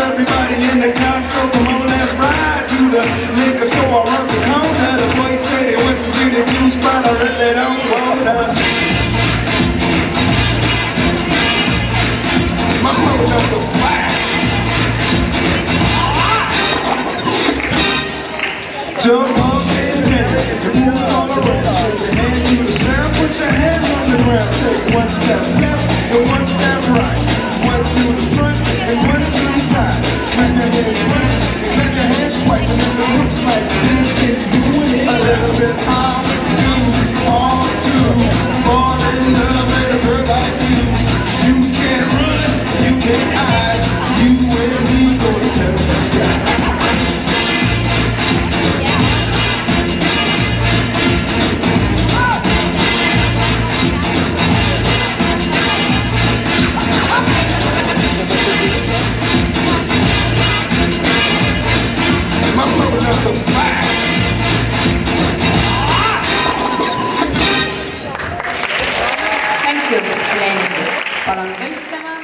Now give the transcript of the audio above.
Everybody in the car, so come on, let's ride to the liquor store around the corner. The boys say they want some gin and juice, but I really don't wanna. My mama number 5. Jump up in here and move all around. Shake your hand to the sound, put your hand on the ground. Take one step left and one step right. One to the front and one to the side. Clap your hands once and clap your hands twice. And if it looks like this, then do it a little bit. I do all to fall in love with a girl like you. You can't run, you can't hide. You and me gonna touch the sky. Thank you, Helene. Palun võistlema.